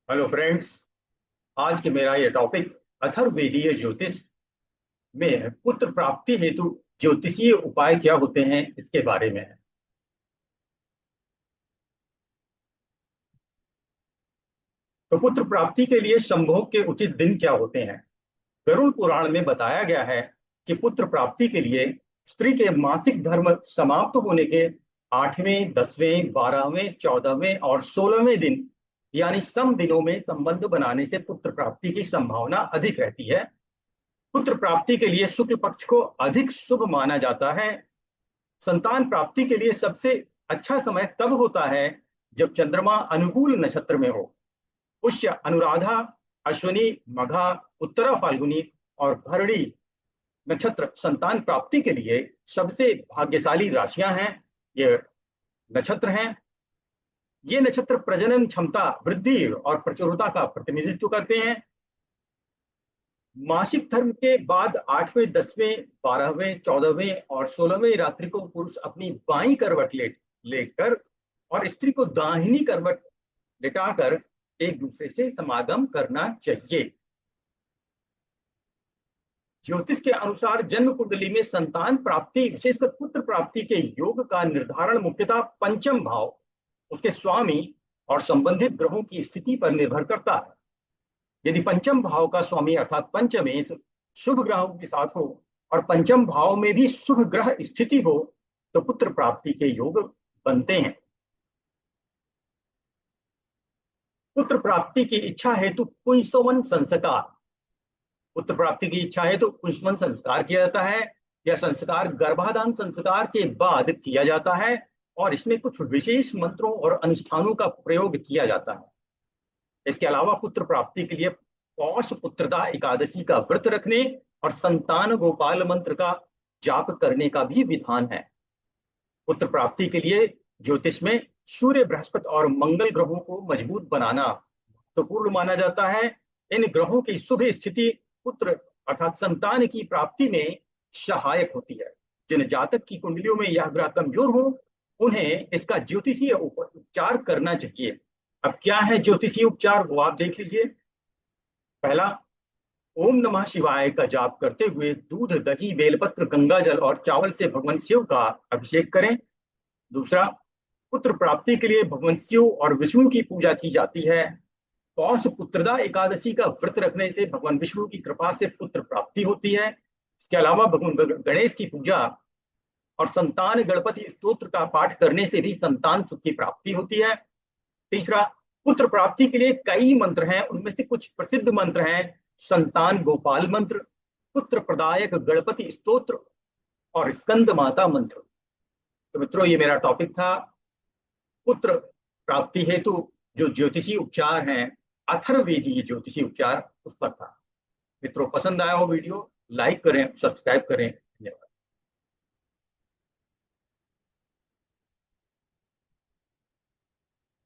Hello friends. आज के मेरा ये टॉपिक अथर्ववेदीय ज्योतिष में पुत्र प्राप्ति हेतु ज्योतिषीय उपाय क्या होते हैं इसके बारे में है। तो पुत्र प्राप्ति के लिए संभोग के उचित दिन क्या होते हैं। गरुड़ पुराण में बताया गया है कि पुत्र प्राप्ति के लिए स्त्री के मासिक धर्म समाप्त होने के 8वें, 10वें, 12वें, 14वें और 16वें दिन यानी सम दिनों में संबंध बनाने से पुत्र प्राप्ति की संभावना अधिक रहती है। पुत्र प्राप्ति के लिए शुक्ल पक्ष को अधिक शुभ माना जाता है। संतान प्राप्ति के लिए सबसे अच्छा समय तब होता है जब चंद्रमा अनुकूल नक्षत्र में हो। पुष्य, अनुराधा, अश्विनी, मघा, उत्तरा फाल्गुनी और भरणी नक्षत्र संतान प्राप्ति के लिए सबसे भाग्यशाली राशियां हैं। ये नक्षत्र हैं। ये नक्षत्र प्रजनन क्षमता, वृद्धि और प्रचुरता का प्रतिनिधित्व करते हैं। मासिक धर्म के बाद 8वें, 10वें, 12वें, 14वें और 16वें रात्रि को पुरुष अपनी बाईं करवट लेकर और स्त्री को दाहिनी करवट लेटाकर एक दूसरे से समागम करना चाहिए। ज्योतिष के अनुसार जन्म कुंडली में संतान प्राप्ति, विशेषकर पुत्र प्राप्ति के योग का निर्धारण मुख्यतः पंचम भाव, उसके स्वामी और संबंधित ग्रहों की स्थिति पर निर्भर करता है। यदि पंचम भाव का स्वामी अर्थात पंचमेश शुभ ग्रहों के साथ हो और पंचम भाव में भी शुभ ग्रह स्थिति हो तो पुत्र प्राप्ति के योग बनते हैं। पुत्र प्राप्ति की इच्छा हेतु पुंसवन संस्कार, पुत्र प्राप्ति की इच्छा हेतु पुंसवन संस्कार किया जाता है। यह संस्कार गर्भाधान संस्कार के बाद किया जाता है और इसमें कुछ विशेष मंत्रों और अनुष्ठानों का प्रयोग किया जाता है। इसके अलावा पुत्र प्राप्ति के लिए पौष पुत्रदा एकादशी का व्रत रखने और संतान गोपाल मंत्र का जाप करने का भी विधान है। पुत्र प्राप्ति के लिए ज्योतिष में सूर्य, बृहस्पति और मंगल ग्रहों को मजबूत बनाना महत्वपूर्ण माना जाता है। इन ग्रहों की शुभ स्थिति पुत्र अर्थात संतान की प्राप्ति में सहायक होती है। जिन जातक की कुंडलियों में यह ग्रह कमजोर हो उन्हें इसका ज्योतिषीय उपचार करना चाहिए। अब क्या है ज्योतिषीय उपचार वो आप देख लीजिए। पहला, ओम नमः शिवाय का जाप करते हुए दूध, दही, बेलपत्र, गंगा जल और चावल से भगवान शिव का अभिषेक करें। दूसरा, पुत्र प्राप्ति के लिए भगवान शिव और विष्णु की पूजा की जाती है। पौष पुत्रदा एकादशी का व्रत रखने से भगवान विष्णु की कृपा से पुत्र प्राप्ति होती है। इसके अलावा भगवान गणेश की पूजा और संतान गणपति स्तोत्र का पाठ करने से भी संतान सुख की प्राप्ति होती है। तीसरा, पुत्र प्राप्ति के लिए कई मंत्र हैं, उनमें से कुछ प्रसिद्ध मंत्र हैं संतान गोपाल मंत्र, पुत्र प्रदायक गणपति स्तोत्र और स्कंद माता मंत्र। तो मित्रों, ये मेरा टॉपिक था पुत्र प्राप्ति हेतु जो ज्योतिषी उपचार हैं, अथर्ववेदीय ज्योतिषी उपचार, उस पर था। मित्रों, पसंद आया हो वीडियो, लाइक करें, सब्सक्राइब करें।